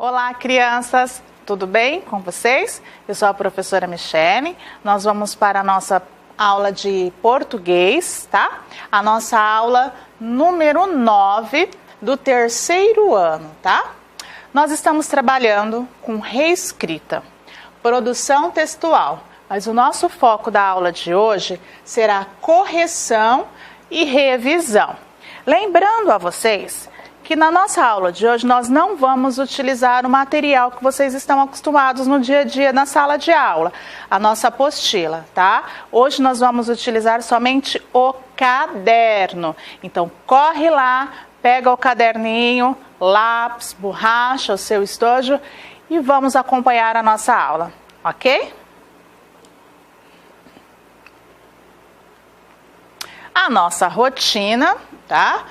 Olá, crianças! Tudo bem com vocês? Eu sou a professora Michele. Nós vamos para a nossa aula de português, tá? A nossa aula número 9 do terceiro ano, tá? Nós estamos trabalhando com reescrita, produção textual, mas o nosso foco da aula de hoje será correção e revisão. Lembrando a vocês que na nossa aula de hoje nós não vamos utilizar o material que vocês estão acostumados no dia a dia na sala de aula, a nossa apostila, tá? Hoje nós vamos utilizar somente o caderno. Então corre lá, pega o caderninho, lápis, borracha, o seu estojo e vamos acompanhar a nossa aula, ok? A nossa rotina, tá?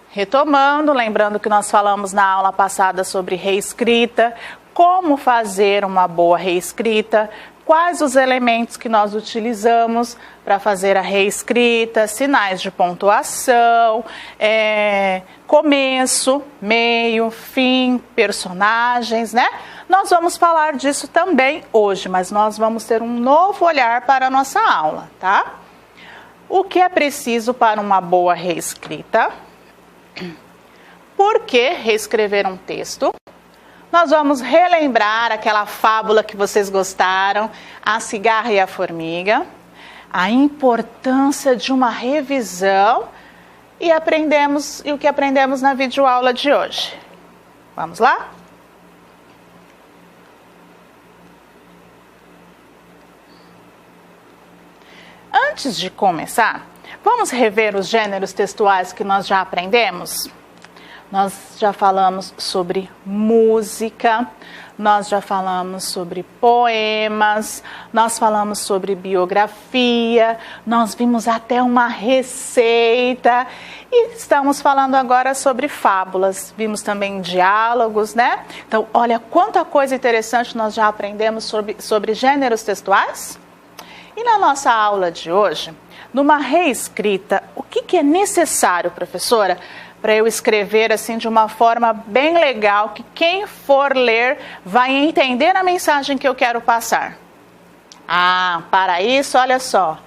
Retomando, lembrando que nós falamos na aula passada sobre reescrita, como fazer uma boa reescrita, quais os elementos que nós utilizamos para fazer a reescrita, sinais de pontuação, começo, meio, fim, personagens, né? Nós vamos falar disso também hoje, mas nós vamos ter um novo olhar para a nossa aula, tá? O que é preciso para uma boa reescrita? Por que reescrever um texto? Nós vamos relembrar aquela fábula que vocês gostaram, A Cigarra e a Formiga, a importância de uma revisão e o que aprendemos na videoaula de hoje. Vamos lá? Antes de começar, vamos rever os gêneros textuais que nós já aprendemos? Nós já falamos sobre música, nós já falamos sobre poemas, nós falamos sobre biografia, nós vimos até uma receita e estamos falando agora sobre fábulas. Vimos também diálogos, né? Então, olha quanta coisa interessante nós já aprendemos sobre gêneros textuais. E na nossa aula de hoje, numa reescrita, o que é necessário, professora, para eu escrever assim de uma forma bem legal, que quem for ler vai entender a mensagem que eu quero passar? Para isso, olha só,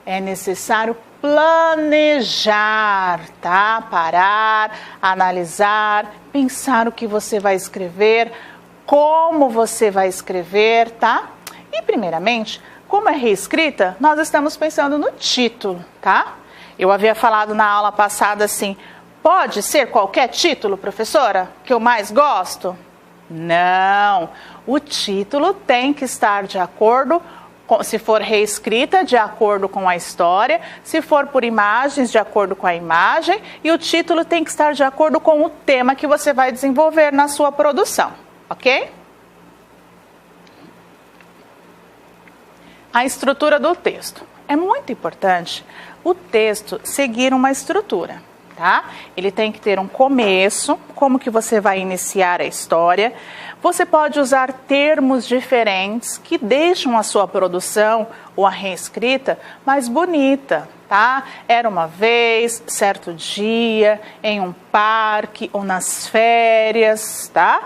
é necessário planejar, tá? Parar, analisar, pensar o que você vai escrever, como você vai escrever, tá? E primeiramente, como é reescrita, nós estamos pensando no título, tá? Eu havia falado na aula passada assim, pode ser qualquer título, professora, que eu mais gosto? Não, o título tem que estar de acordo, se for reescrita, de acordo com a história, se for por imagens, de acordo com a imagem, e o título tem que estar de acordo com o tema que você vai desenvolver na sua produção, ok? A estrutura do texto. É muito importante o texto seguir uma estrutura, tá? Ele tem que ter um começo, como que você vai iniciar a história. Você pode usar termos diferentes que deixam a sua produção ou a reescrita mais bonita, tá? Era uma vez, certo dia, em um parque ou nas férias, tá?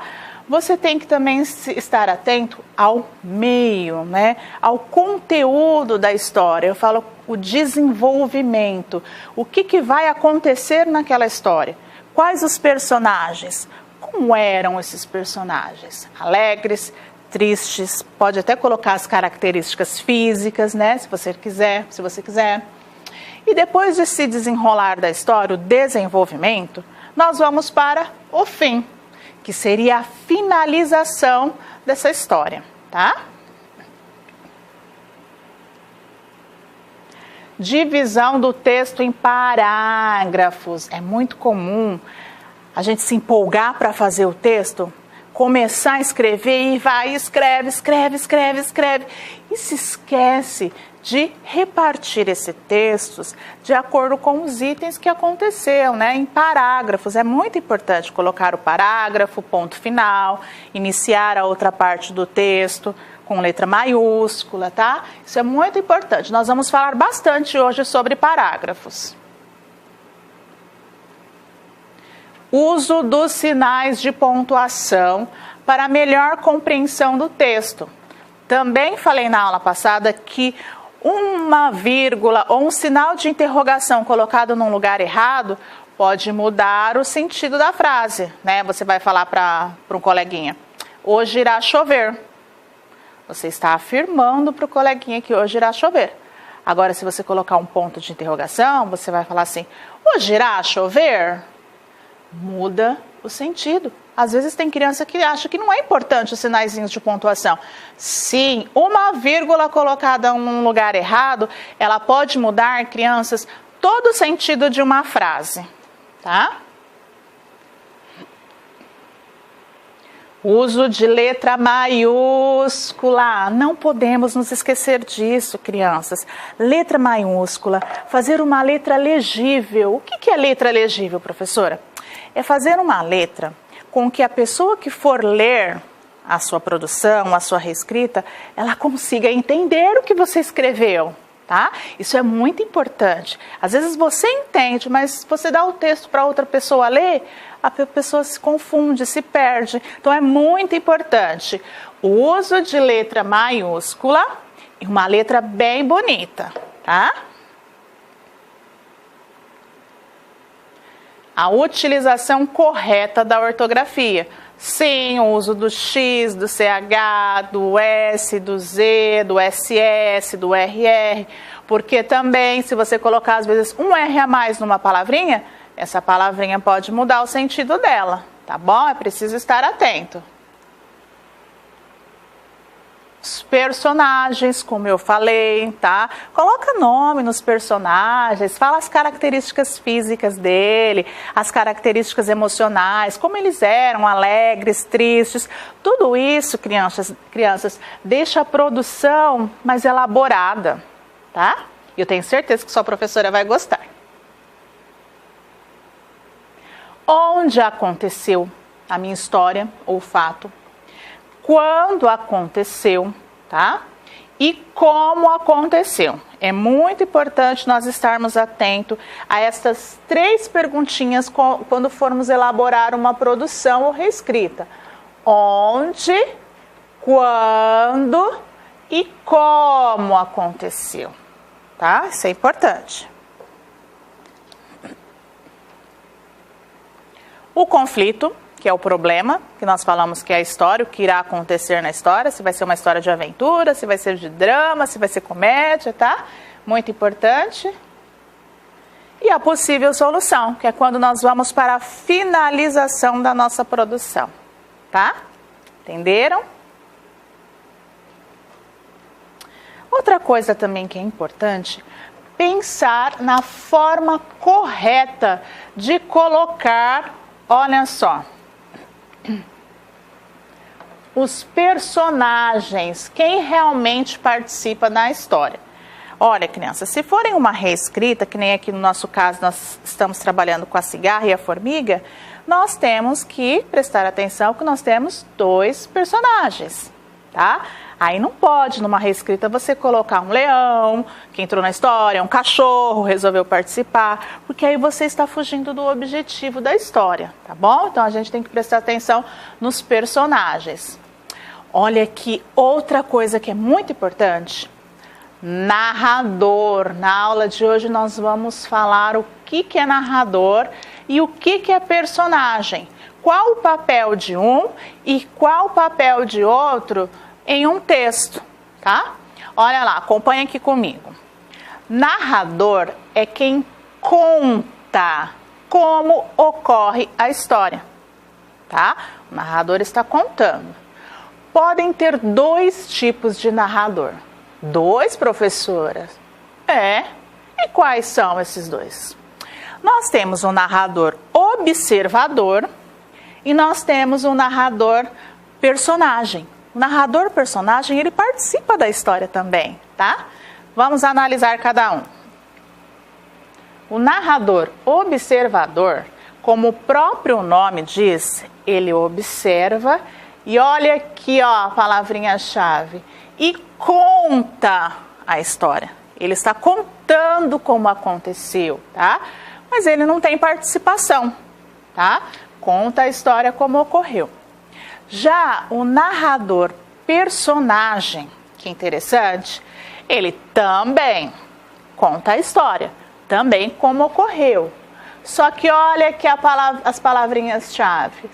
Você tem que também estar atento ao meio, né? Ao conteúdo da história. Eu falo o desenvolvimento. O que vai acontecer naquela história? Quais os personagens? Como eram esses personagens? Alegres, tristes, pode até colocar as características físicas, né? Se você quiser. E depois de se desenrolar da história, o desenvolvimento, nós vamos para o fim, que seria a finalização dessa história, tá? Divisão do texto em parágrafos. É muito comum a gente se empolgar para fazer o texto, começar a escrever e vai, escreve, e se esquece de repartir esses textos de acordo com os itens que aconteceu, né? Em parágrafos. É muito importante colocar o parágrafo, ponto final, iniciar a outra parte do texto com letra maiúscula, tá? Isso é muito importante. Nós vamos falar bastante hoje sobre parágrafos. Uso dos sinais de pontuação para melhor compreensão do texto. Também falei na aula passada que uma vírgula ou um sinal de interrogação colocado num lugar errado pode mudar o sentido da frase, né? Você vai falar para um coleguinha, hoje irá chover. Você está afirmando para o coleguinha que hoje irá chover. Agora, se você colocar um ponto de interrogação, você vai falar assim, hoje irá chover? Muda o sentido. Às vezes tem criança que acha que não é importante os sinaizinhos de pontuação. Sim, uma vírgula colocada em um lugar errado, ela pode mudar, crianças, todo o sentido de uma frase, tá? Uso de letra maiúscula. Não podemos nos esquecer disso, crianças. Letra maiúscula, fazer uma letra legível. O que é letra legível, professora? É fazer uma letra com que a pessoa que for ler a sua produção, a sua reescrita, ela consiga entender o que você escreveu, tá? Isso é muito importante. Às vezes você entende, mas você dá o texto para outra pessoa ler, a pessoa se confunde, se perde. Então é muito importante o uso de letra maiúscula e uma letra bem bonita, tá? A utilização correta da ortografia. Sim, o uso do X, do CH, do S, do Z, do SS, do RR. Porque também, se você colocar às vezes um R a mais numa palavrinha, essa palavrinha pode mudar o sentido dela, tá bom? É preciso estar atento. Os personagens, como eu falei, tá? Coloca nome nos personagens, fala as características físicas dele, as características emocionais, como eles eram, alegres, tristes. Tudo isso, crianças, deixa a produção mais elaborada, tá? E eu tenho certeza que sua professora vai gostar. Onde aconteceu a minha história ou fato? Quando aconteceu, tá? E como aconteceu. É muito importante nós estarmos atentos a estas 3 perguntinhas quando formos elaborar uma produção ou reescrita. Onde, quando e como aconteceu, tá? Isso é importante. O conflito, que é o problema, que nós falamos que é a história, o que irá acontecer na história, se vai ser uma história de aventura, se vai ser de drama, se vai ser comédia, tá? Muito importante. E a possível solução, que é quando nós vamos para a finalização da nossa produção, tá? Entenderam? Outra coisa também que é importante, pensar na forma correta de colocar, olha só, os personagens, quem realmente participa da história. Olha, crianças, se forem uma reescrita, que nem aqui no nosso caso nós estamos trabalhando com a cigarra e a formiga, nós temos que prestar atenção que nós temos 2 personagens, tá? Aí não pode, numa reescrita, você colocar um leão, que entrou na história, um cachorro, resolveu participar, porque aí você está fugindo do objetivo da história, tá bom? Então a gente tem que prestar atenção nos personagens. Olha aqui, outra coisa que é muito importante, narrador. Na aula de hoje nós vamos falar o que é narrador e o que é personagem. Qual o papel de um e qual o papel de outro em um texto, tá? Olha lá, acompanha aqui comigo. Narrador é quem conta como ocorre a história, tá? O narrador está contando. Podem ter 2 tipos de narrador. 2, professoras? É. E quais são esses 2? Nós temos um narrador observador e nós temos um narrador personagem. O narrador personagem, ele participa da história também, tá? Vamos analisar cada um. O narrador observador, como o próprio nome diz, ele observa e olha aqui, ó, a palavrinha-chave, e conta a história. Ele está contando como aconteceu, tá? Mas ele não tem participação, tá? Conta a história como ocorreu. Já o narrador personagem, que interessante, ele também conta a história, também como ocorreu. Só que olha aqui as palavrinhas-chave.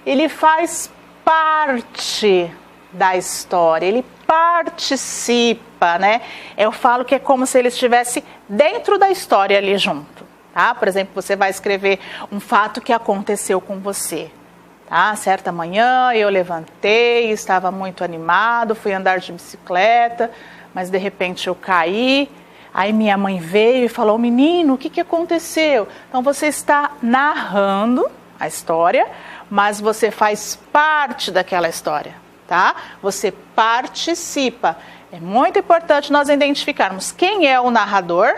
Ele faz parte da história, ele participa, né? Eu falo que é como se ele estivesse dentro da história ali junto, tá? Por exemplo, você vai escrever um fato que aconteceu com você, tá? Certa manhã eu levantei, estava muito animado, fui andar de bicicleta, mas de repente eu caí. Aí minha mãe veio e falou, menino, o que aconteceu? Então você está narrando a história, mas você faz parte daquela história, tá? Você participa. É muito importante nós identificarmos quem é o narrador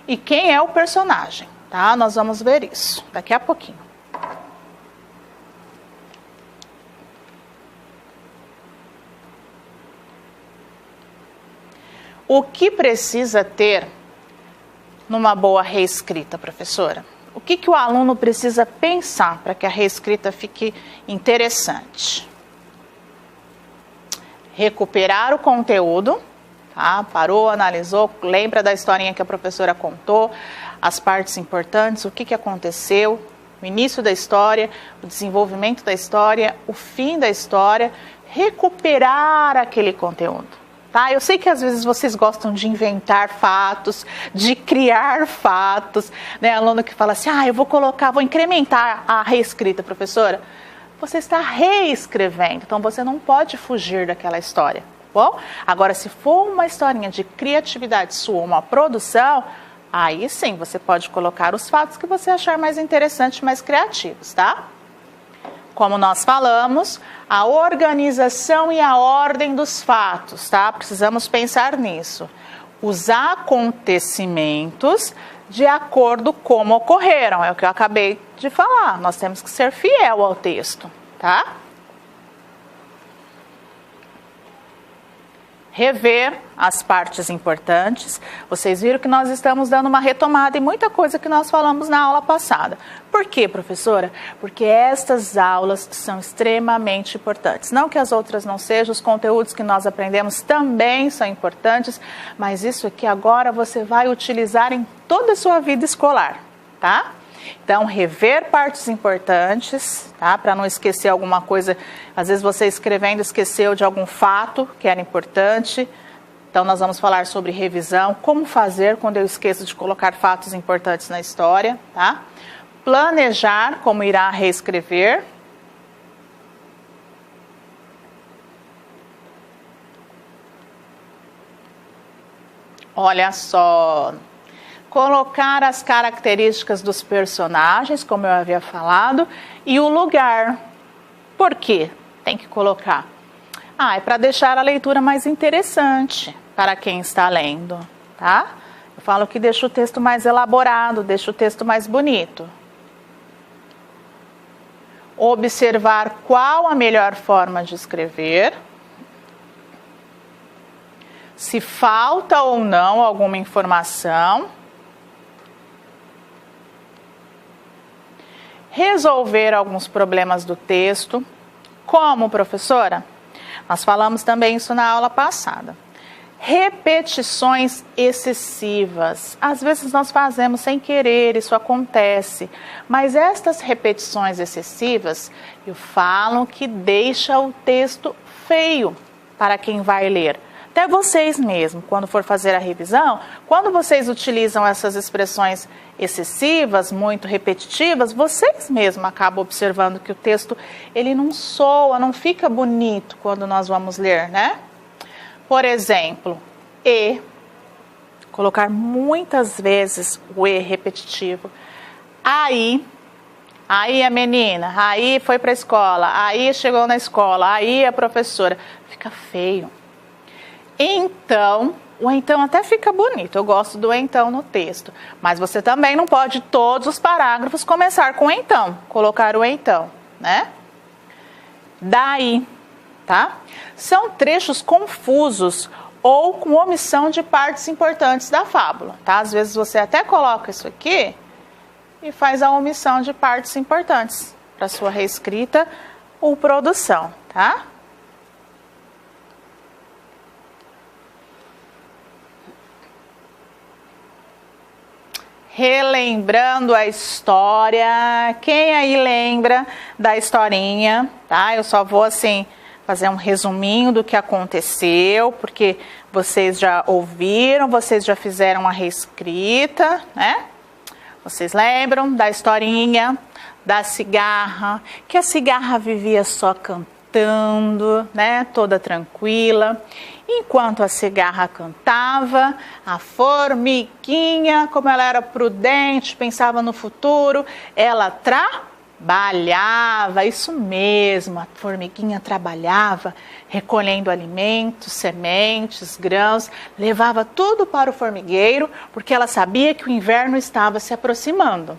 e quem é o personagem, tá? Nós vamos ver isso daqui a pouquinho. O que precisa ter numa boa reescrita, professora? O que o aluno precisa pensar para que a reescrita fique interessante? Recuperar o conteúdo, tá? Parou, analisou, lembra da historinha que a professora contou, as partes importantes, o que aconteceu, o início da história, o desenvolvimento da história, o fim da história, recuperar aquele conteúdo. Tá? Eu sei que às vezes vocês gostam de inventar fatos, de criar fatos, né? Aluno que fala assim, eu vou incrementar a reescrita, professora. Você está reescrevendo, então você não pode fugir daquela história, bom? Agora, se for uma historinha de criatividade sua, uma produção, aí sim você pode colocar os fatos que você achar mais interessantes, mais criativos, tá? Como nós falamos, a organização e a ordem dos fatos, tá? Precisamos pensar nisso. Os acontecimentos de acordo como ocorreram, é o que eu acabei de falar. Nós temos que ser fiel ao texto, tá? Rever as partes importantes. Vocês viram que nós estamos dando uma retomada em muita coisa que nós falamos na aula passada. Por quê, professora? Porque estas aulas são extremamente importantes. Não que as outras não sejam, os conteúdos que nós aprendemos também são importantes, mas isso aqui agora você vai utilizar em toda a sua vida escolar, tá? Então, rever partes importantes, tá? Para não esquecer alguma coisa. Às vezes você escrevendo esqueceu de algum fato que era importante. Então, nós vamos falar sobre revisão, como fazer quando eu esqueço de colocar fatos importantes na história, tá? Planejar como irá reescrever. Olha só. Colocar as características dos personagens, como eu havia falado, e o lugar. Por quê? Tem que colocar. É para deixar a leitura mais interessante para quem está lendo, tá? Eu falo que deixa o texto mais elaborado, deixa o texto mais bonito. Observar qual a melhor forma de escrever. Se falta ou não alguma informação. Resolver alguns problemas do texto. Como, professora? Nós falamos também isso na aula passada. Repetições excessivas. Às vezes nós fazemos sem querer, isso acontece. Mas estas repetições excessivas, eu falo que deixa o texto feio para quem vai ler. Até vocês mesmos, quando for fazer a revisão, quando vocês utilizam essas expressões excessivas, muito repetitivas, vocês mesmos acabam observando que o texto ele não soa, não fica bonito quando nós vamos ler, né? Por exemplo, colocar muitas vezes o repetitivo. Aí a menina, aí foi para a escola, aí chegou na escola, aí a professora. Fica feio. Então, o então até fica bonito, eu gosto do então no texto, mas você também não pode todos os parágrafos começar com então, colocar o então, né? Daí, tá? São trechos confusos ou com omissão de partes importantes da fábula, tá? Às vezes você até coloca isso aqui e faz a omissão de partes importantes para sua reescrita ou produção, tá? Relembrando a história, quem aí lembra da historinha, tá? Eu só vou assim fazer um resuminho do que aconteceu, porque vocês já ouviram, vocês já fizeram a reescrita, né? Vocês lembram da historinha da cigarra, que a cigarra vivia só cantando, né? Toda tranquila. Enquanto a cigarra cantava, a formiguinha, como ela era prudente, pensava no futuro, ela trabalhava, isso mesmo, a formiguinha trabalhava, recolhendo alimentos, sementes, grãos, levava tudo para o formigueiro, porque ela sabia que o inverno estava se aproximando,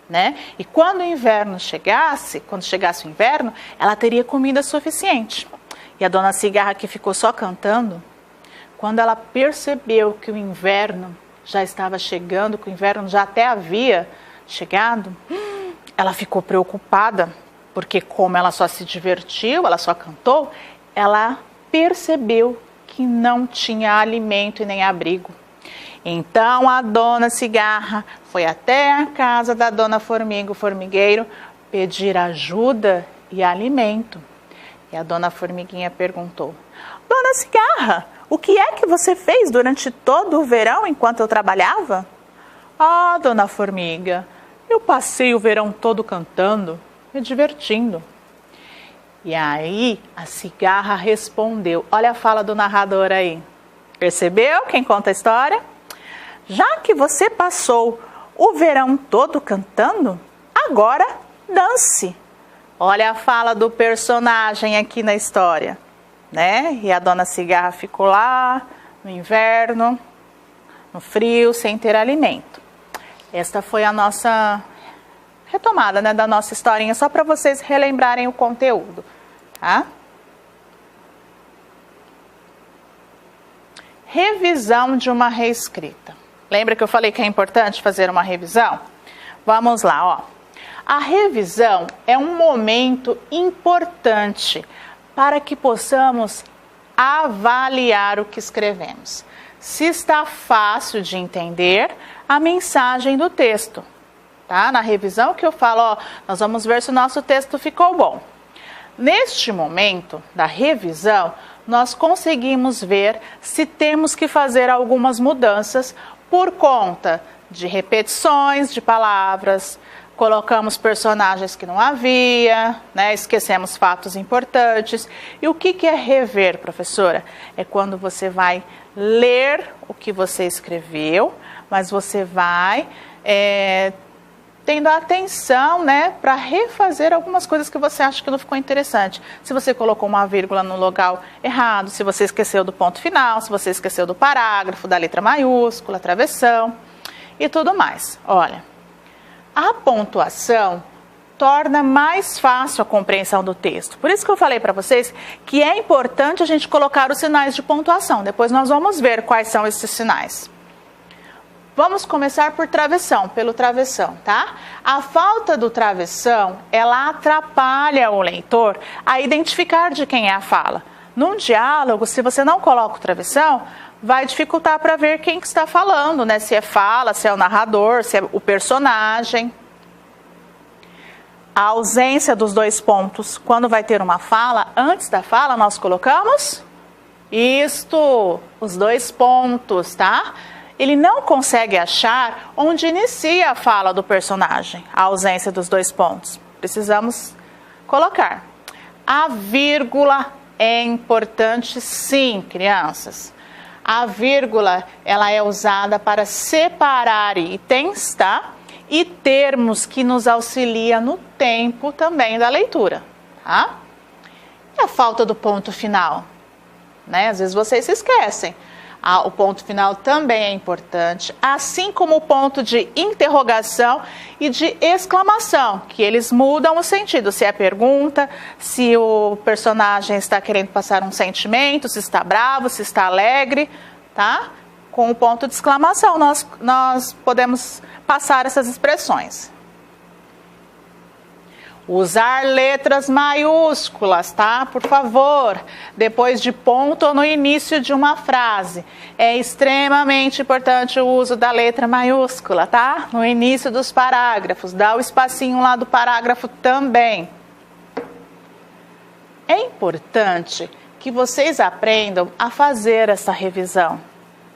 né? E quando o inverno chegasse, quando chegasse o inverno, ela teria comida suficiente. E a dona Cigarra, que ficou só cantando, quando ela percebeu que o inverno já estava chegando, que o inverno já até havia chegado, ela ficou preocupada, porque como ela só se divertiu, ela só cantou, ela percebeu que não tinha alimento e nem abrigo. Então a dona Cigarra foi até a casa da dona Formiga, o formigueiro, pedir ajuda e alimento. E a dona Formiguinha perguntou: Dona Cigarra, o que é que você fez durante todo o verão enquanto eu trabalhava? Ah, dona Formiga, eu passei o verão todo cantando, me divertindo. E aí a cigarra respondeu, olha a fala do narrador aí. Percebeu quem conta a história? Já que você passou o verão todo cantando, agora dance. Olha a fala do personagem aqui na história, né? E a dona Cigarra ficou lá no inverno, no frio, sem ter alimento. Esta foi a nossa retomada, né, da nossa historinha, só para vocês relembrarem o conteúdo, tá? Revisão de uma reescrita. Lembra que eu falei que é importante fazer uma revisão? Vamos lá, ó. A revisão é um momento importante para que possamos avaliar o que escrevemos. Se está fácil de entender a mensagem do texto, tá? Na revisão que eu falo, ó, nós vamos ver se o nosso texto ficou bom. Neste momento da revisão, nós conseguimos ver se temos que fazer algumas mudanças por conta de repetições de palavras, colocamos personagens que não havia, né? Esquecemos fatos importantes. E o que é rever, professora? É quando você vai ler o que você escreveu, mas você vai tendo atenção, né, para refazer algumas coisas que você acha que não ficou interessante. Se você colocou uma vírgula no lugar errado, se você esqueceu do ponto final, se você esqueceu do parágrafo, da letra maiúscula, travessão e tudo mais. Olha, a pontuação torna mais fácil a compreensão do texto. Por isso que eu falei para vocês que é importante a gente colocar os sinais de pontuação. Depois nós vamos ver quais são esses sinais. Vamos começar por travessão, pelo travessão, tá? A falta do travessão, ela atrapalha o leitor a identificar de quem é a fala. Num diálogo, se você não coloca o travessão, vai dificultar para ver quem que está falando, né? Se é fala, se é o narrador, se é o personagem. A ausência dos dois pontos, quando vai ter uma fala, antes da fala nós colocamos os dois pontos, tá? Ele não consegue achar onde inicia a fala do personagem, a ausência dos dois pontos. Precisamos colocar. A vírgula é importante, sim, crianças. A vírgula, ela é usada para separar itens, tá? E termos que nos auxiliam no tempo também da leitura, tá? E a falta do ponto final, né? Às vezes vocês se esquecem. O ponto final também é importante, assim como o ponto de interrogação e de exclamação, que eles mudam o sentido, se é pergunta, se o personagem está querendo passar um sentimento, se está bravo, se está alegre, tá? Com o ponto de exclamação nós podemos passar essas expressões. Usar letras maiúsculas, tá? Por favor, depois de ponto ou no início de uma frase. É extremamente importante o uso da letra maiúscula, tá? No início dos parágrafos, dá o espacinho lá do parágrafo também. É importante que vocês aprendam a fazer essa revisão,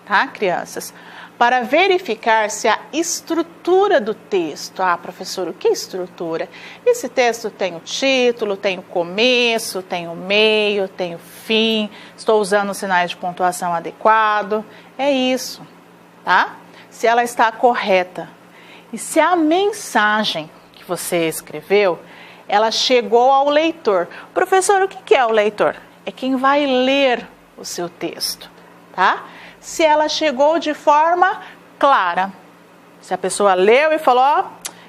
tá, crianças? Para verificar se a estrutura do texto... Ah, professor, o que é estrutura? Esse texto tem o título, tem o começo, tem o meio, tem o fim, estou usando os sinais de pontuação adequado. É isso, tá? Se ela está correta. E se a mensagem que você escreveu, ela chegou ao leitor. Professor, o que é o leitor? É quem vai ler o seu texto, tá? Se ela chegou de forma clara. Se a pessoa leu e falou, ó,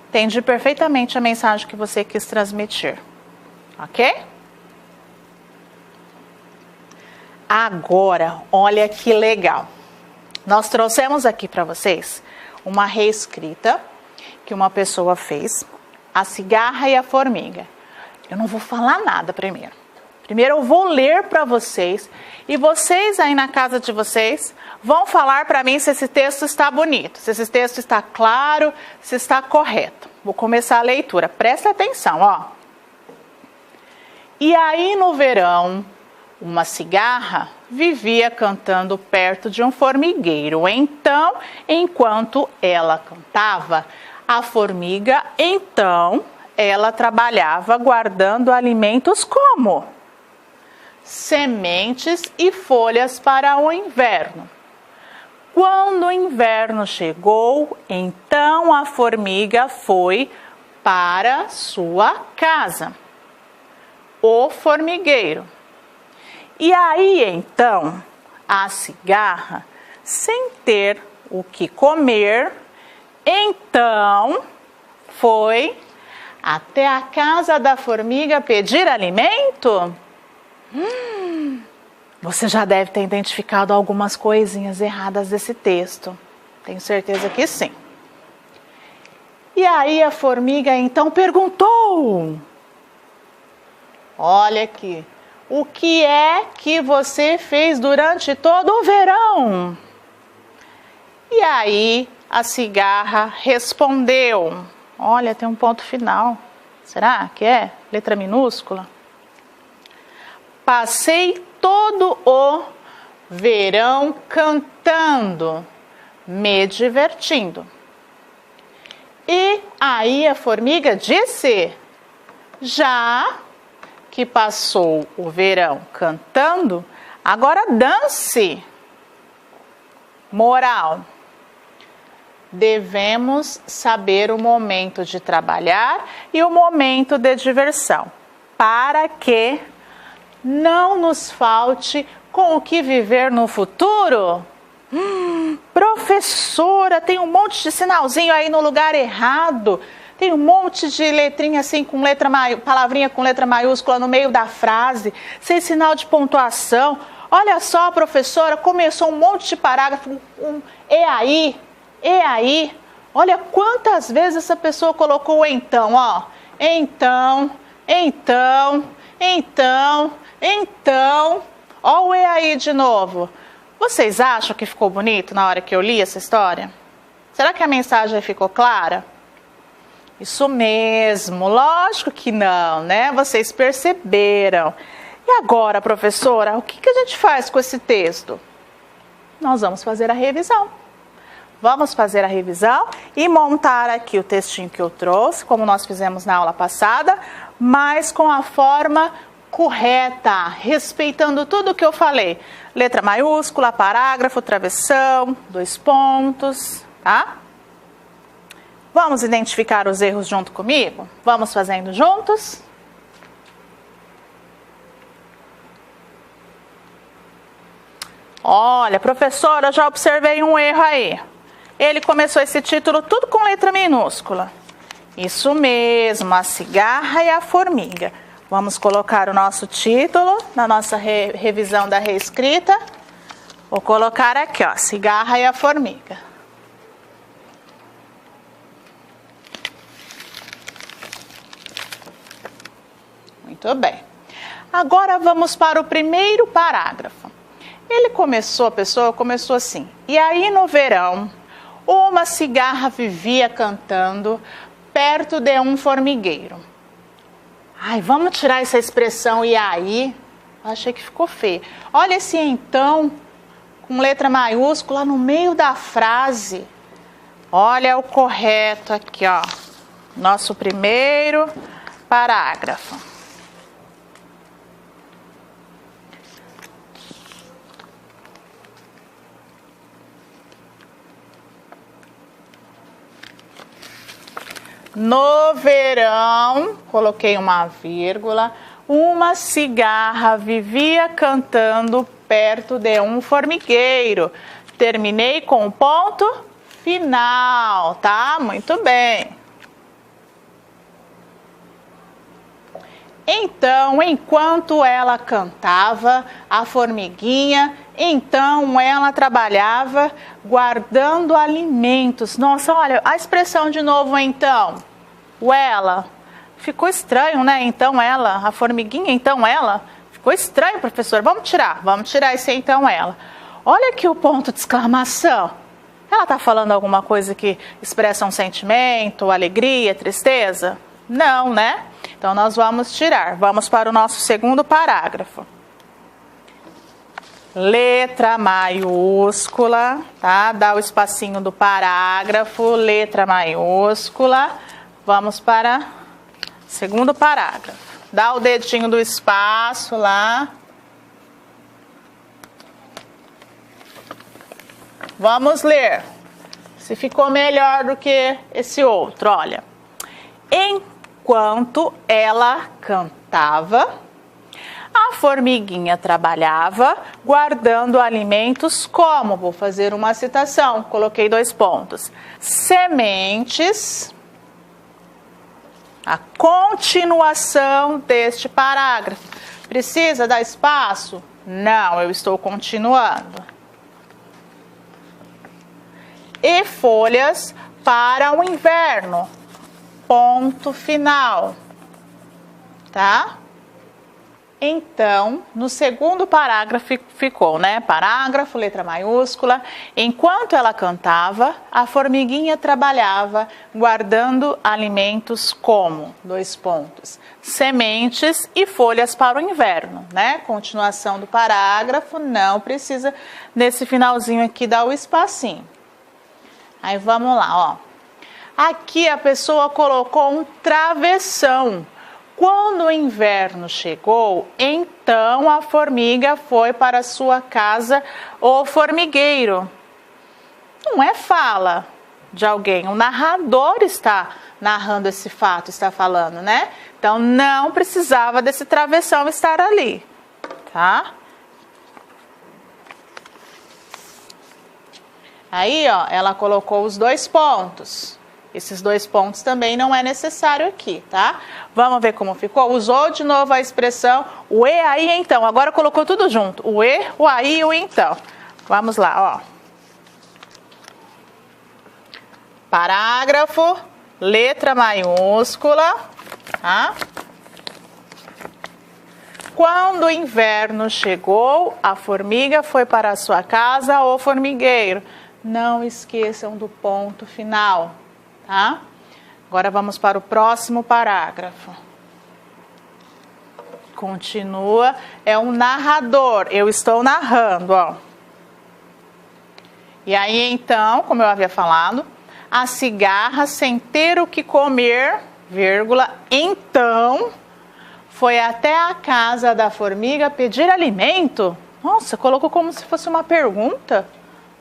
entendi perfeitamente a mensagem que você quis transmitir. Ok? Agora, olha que legal. Nós trouxemos aqui para vocês uma reescrita que uma pessoa fez, A Cigarra e a Formiga. Eu não vou falar nada primeiro. Primeiro eu vou ler para vocês e vocês aí na casa de vocês vão falar para mim se esse texto está bonito, se esse texto está claro, se está correto. Vou começar a leitura, presta atenção, ó. E aí no verão, uma cigarra vivia cantando perto de um formigueiro. Então, enquanto ela cantava, a formiga, ela trabalhava guardando alimentos como sementes e folhas para o inverno. Quando o inverno chegou, então a formiga foi para sua casa, o formigueiro. E aí então a cigarra, sem ter o que comer, então foi até a casa da formiga pedir alimento? Você já deve ter identificado algumas coisinhas erradas desse texto. Tenho certeza que sim. E aí a formiga então perguntou: olha aqui, o que é que você fez durante todo o verão? E aí a cigarra respondeu, olha, tem um ponto final. Será que é? Letra minúscula? Passei todo o verão cantando, me divertindo. E aí a formiga disse, já que passou o verão cantando, agora dance. Moral: devemos saber o momento de trabalhar e o momento de diversão, para que não nos falte com o que viver no futuro. Professora, tem um monte de sinalzinho aí no lugar errado. Tem um monte de letrinha assim, palavrinha com letra maiúscula no meio da frase, sem sinal de pontuação. Olha só, professora, começou um monte de parágrafo, e aí. Olha quantas vezes essa pessoa colocou o então, ó. Então. Ó o e aí de novo. Vocês acham que ficou bonito na hora que eu li essa história? Será que a mensagem ficou clara? Isso mesmo, lógico que não, né? Vocês perceberam. E agora, professora, o que a gente faz com esse texto? Nós vamos fazer a revisão. Vamos fazer a revisão e montar aqui o textinho que eu trouxe, como nós fizemos na aula passada, mas com a forma correta, respeitando tudo o que eu falei. Letra maiúscula, parágrafo, travessão, 2 pontos, tá? Vamos identificar os erros junto comigo? Vamos fazendo juntos? Olha, professora, já observei um erro aí. Ele começou esse título tudo com letra minúscula. Isso mesmo, A Cigarra e a Formiga. Vamos colocar o nosso título na nossa revisão da reescrita. Vou colocar aqui, ó, Cigarra e a Formiga. Muito bem. Agora vamos para o primeiro parágrafo. A pessoa começou assim: e aí no verão, uma cigarra vivia cantando perto de um formigueiro. Ai, vamos tirar essa expressão e aí? Achei que ficou feio. Olha esse então, com letra maiúscula no meio da frase. Olha o correto aqui, ó. Nosso primeiro parágrafo. No verão, coloquei uma vírgula, uma cigarra vivia cantando perto de um formigueiro. Terminei com o ponto final, tá? Muito bem. Então, enquanto ela cantava, a formiguinha, então ela trabalhava guardando alimentos. Nossa, olha, a expressão de novo, então. O ela. Ficou estranho, né? Então ela, a formiguinha, então ela. Ficou estranho, professor. Vamos tirar esse então ela. Olha aqui o ponto de exclamação. Ela está falando alguma coisa que expressa um sentimento, alegria, tristeza? Não, né? Então, nós vamos tirar. Vamos para o nosso segundo parágrafo. Letra maiúscula, tá? Dá o espacinho do parágrafo, letra maiúscula. Vamos para o segundo parágrafo. Dá o dedinho do espaço lá. Vamos ler. Se ficou melhor do que esse outro, olha. Enquanto ela cantava, a formiguinha trabalhava guardando alimentos como, vou fazer uma citação, coloquei 2 pontos, sementes, a continuação deste parágrafo. Precisa dar espaço? Não, eu estou continuando. E folhas para o inverno. Ponto final, tá? Então, no segundo parágrafo ficou, né? Parágrafo, letra maiúscula. Enquanto ela cantava, a formiguinha trabalhava guardando alimentos como, 2 pontos, sementes e folhas para o inverno, né? Continuação do parágrafo, não precisa nesse finalzinho aqui dar o espacinho. Aí vamos lá, ó. Aqui a pessoa colocou um travessão. Quando o inverno chegou, então a formiga foi para sua casa, o formigueiro. Não é fala de alguém, o narrador está narrando esse fato, está falando, né? Então não precisava desse travessão estar ali, tá? Aí, ó, ela colocou os 2 pontos. Esses 2 pontos também não é necessário aqui, tá? Vamos ver como ficou? Usou de novo a expressão o e, aí, então. Agora colocou tudo junto. O e, o aí e o então. Vamos lá, ó. Parágrafo, letra maiúscula, tá? Quando o inverno chegou, a formiga foi para a sua casa, o formigueiro. Não esqueçam do ponto final. Tá? Agora vamos para o próximo parágrafo. Continua, é um narrador, eu estou narrando, ó. E aí então, como eu havia falado, a cigarra, sem ter o que comer, vírgula, então foi até a casa da formiga pedir alimento. Nossa, colocou como se fosse uma pergunta,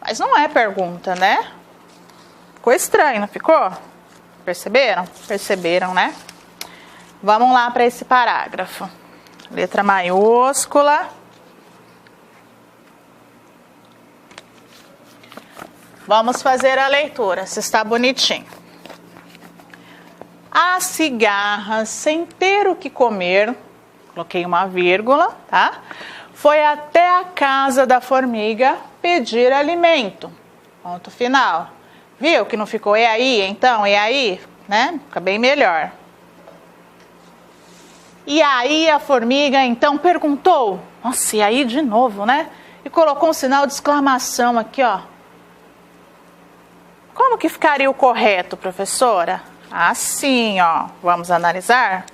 mas não é pergunta, né? Ficou estranho, não ficou? Perceberam? Perceberam, né? Vamos lá para esse parágrafo. Letra maiúscula. Vamos fazer a leitura, se está bonitinho. A cigarra, sem ter o que comer, coloquei uma vírgula, tá? Foi até a casa da formiga pedir alimento. Ponto final. Viu que não ficou e aí, então, e aí, né? Fica bem melhor. E aí a formiga então perguntou, nossa, e aí de novo, né? E colocou um sinal de exclamação aqui, ó. Como que ficaria o correto, professora? Assim, ó. Vamos analisar?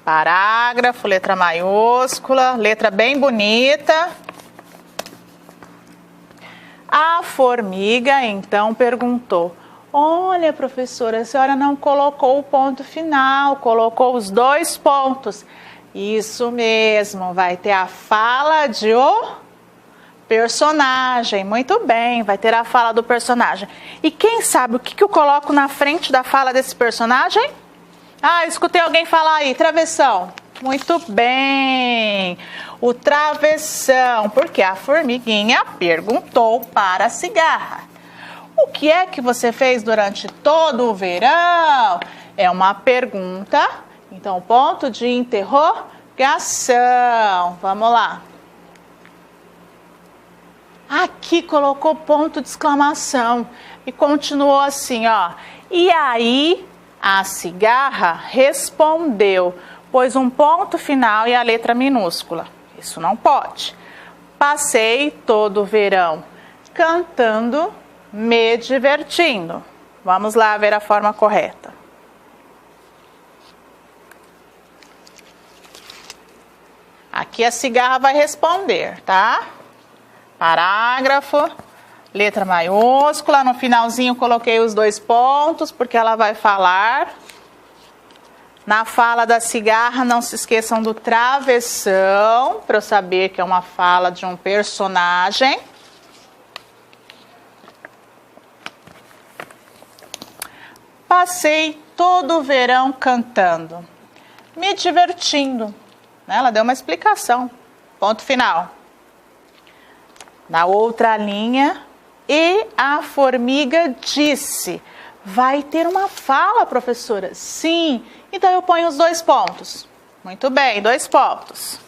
Parágrafo, letra maiúscula, letra bem bonita. A formiga então perguntou, olha, professora, a senhora não colocou o ponto final, colocou os 2 pontos. Isso mesmo, vai ter a fala de o personagem. Muito bem, vai ter a fala do personagem. E quem sabe o que eu coloco na frente da fala desse personagem? Ah, escutei alguém falar aí, travessão. Muito bem, o travessão, porque a formiguinha perguntou para a cigarra. O que é que você fez durante todo o verão? É uma pergunta, então ponto de interrogação. Vamos lá. Aqui colocou ponto de exclamação e continuou assim, ó. E aí a cigarra respondeu, pôs um ponto final e a letra minúscula. Isso não pode. Passei todo o verão cantando, me divertindo. Vamos lá ver a forma correta. Aqui a cigarra vai responder, tá? Parágrafo, letra maiúscula, no finalzinho coloquei os 2 pontos, porque ela vai falar. Na fala da cigarra, não se esqueçam do travessão, para eu saber que é uma fala de um personagem. Passei todo o verão cantando, me divertindo. Ela deu uma explicação. Ponto final. Na outra linha, e a formiga disse. Vai ter uma fala, professora? Sim. Então eu ponho os 2 pontos. Muito bem, 2 pontos.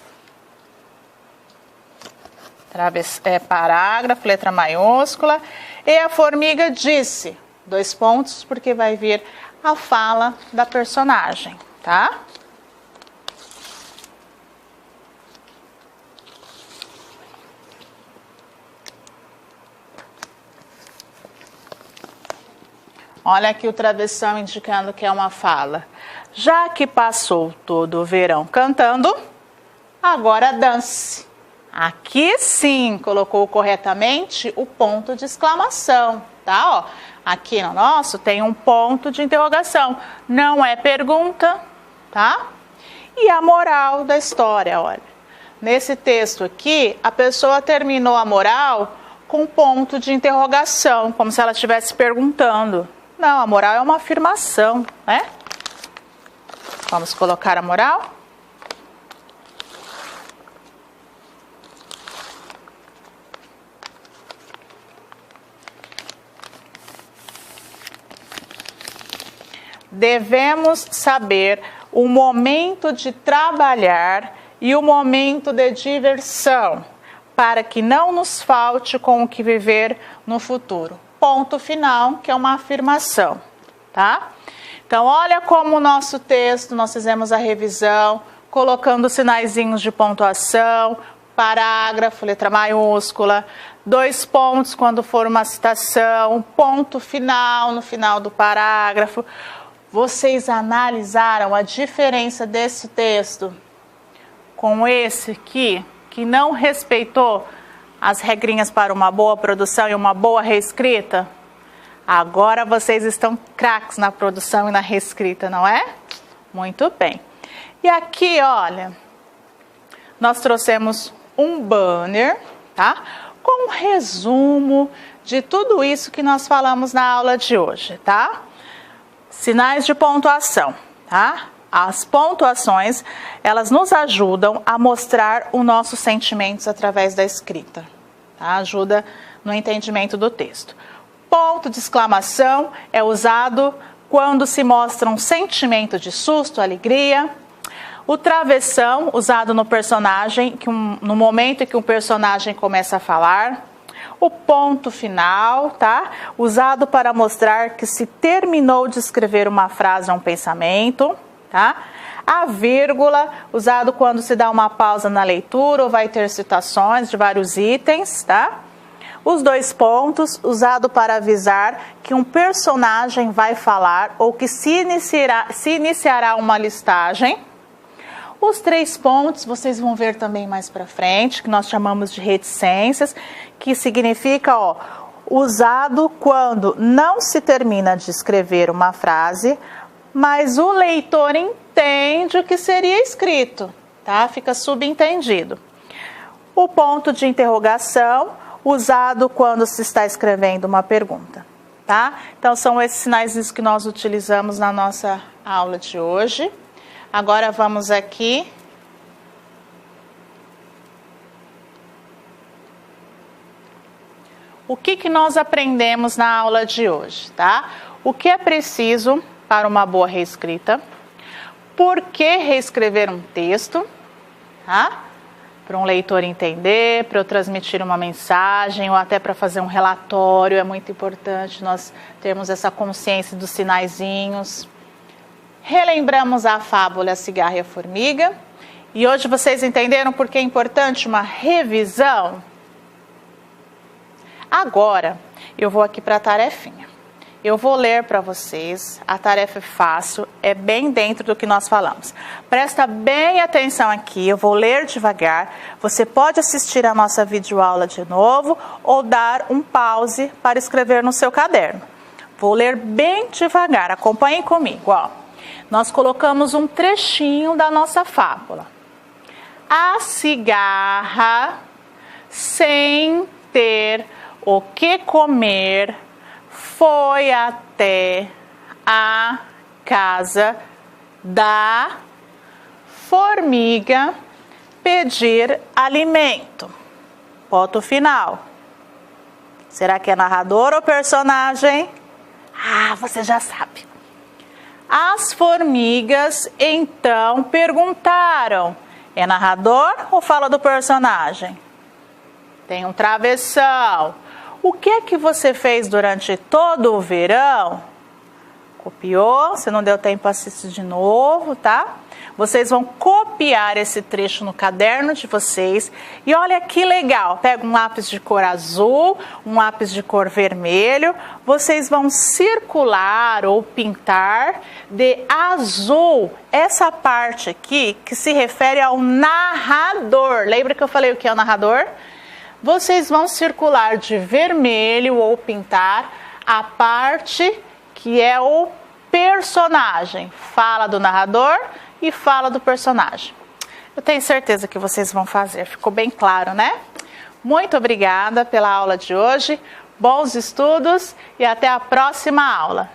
Parágrafo, letra maiúscula. E a formiga disse. 2 pontos, porque vai vir a fala da personagem, tá? Olha aqui o travessão indicando que é uma fala. Já que passou todo o verão cantando, agora dance. Aqui sim colocou corretamente o ponto de exclamação, tá? Ó, aqui no nosso tem um ponto de interrogação. Não é pergunta, tá? E a moral da história, olha. Nesse texto aqui, a pessoa terminou a moral com ponto de interrogação, como se ela estivesse perguntando. Não, a moral é uma afirmação, né? Vamos colocar a moral? Devemos saber o momento de trabalhar e o momento de diversão, para que não nos falte com o que viver no futuro. Ponto final, que é uma afirmação, tá? Então, olha como o nosso texto, nós fizemos a revisão, colocando sinaizinhos de pontuação, parágrafo, letra maiúscula, 2 pontos quando for uma citação, ponto final no final do parágrafo. Vocês analisaram a diferença desse texto com esse aqui, que não respeitou as regrinhas para uma boa produção e uma boa reescrita? Agora vocês estão craques na produção e na reescrita, não é? Muito bem. E aqui, olha, nós trouxemos um banner, tá? Com um resumo de tudo isso que nós falamos na aula de hoje, tá? Sinais de pontuação, tá? As pontuações, elas nos ajudam a mostrar os nossos sentimentos através da escrita, tá? Ajuda no entendimento do texto. Ponto de exclamação é usado quando se mostra um sentimento de susto, alegria. O travessão, usado no personagem, no momento em que um personagem começa a falar. O ponto final, tá? Usado para mostrar que se terminou de escrever uma frase ou um pensamento, tá? A vírgula, usado quando se dá uma pausa na leitura ou vai ter citações de vários itens, tá? Os dois pontos, usado para avisar que um personagem vai falar ou que se iniciará uma listagem. Os 3 pontos, vocês vão ver também mais para frente, que nós chamamos de reticências, que significa, ó, usado quando não se termina de escrever uma frase, mas o leitor entende o que seria escrito, tá? Fica subentendido. O ponto de interrogação, usado quando se está escrevendo uma pergunta, tá? Então, são esses sinais que nós utilizamos na nossa aula de hoje. Agora vamos aqui. O que nós aprendemos na aula de hoje, tá? O que é preciso para uma boa reescrita? Por que reescrever um texto? Tá? Para um leitor entender, para eu transmitir uma mensagem ou até para fazer um relatório, é muito importante nós termos essa consciência dos sinaizinhos. Relembramos a fábula A Cigarra e a Formiga. E hoje vocês entenderam por que é importante uma revisão? Agora, eu vou aqui para a tarefinha. Eu vou ler para vocês, a tarefa é fácil, é bem dentro do que nós falamos. Presta bem atenção aqui, eu vou ler devagar. Você pode assistir a nossa videoaula de novo ou dar um pause para escrever no seu caderno. Vou ler bem devagar, acompanhem comigo, ó. Nós colocamos um trechinho da nossa fábula. A cigarra, sem ter o que comer, foi até a casa da formiga pedir alimento. Ponto final. Será que é narrador ou personagem? Ah, você já sabe. As formigas, então, perguntaram, é narrador ou fala do personagem? Tem um travessão. O que é que você fez durante todo o verão? Copiou, se não deu tempo, assiste de novo, tá? Vocês vão copiar esse trecho no caderno de vocês. E olha que legal, pega um lápis de cor azul, um lápis de cor vermelho. Vocês vão circular ou pintar de azul essa parte aqui que se refere ao narrador. Lembra que eu falei o que é o narrador? Vocês vão circular de vermelho ou pintar a parte que é o personagem. Fala do narrador e fala do personagem. Eu tenho certeza que vocês vão fazer, ficou bem claro, né? Muito obrigada pela aula de hoje, bons estudos e até a próxima aula.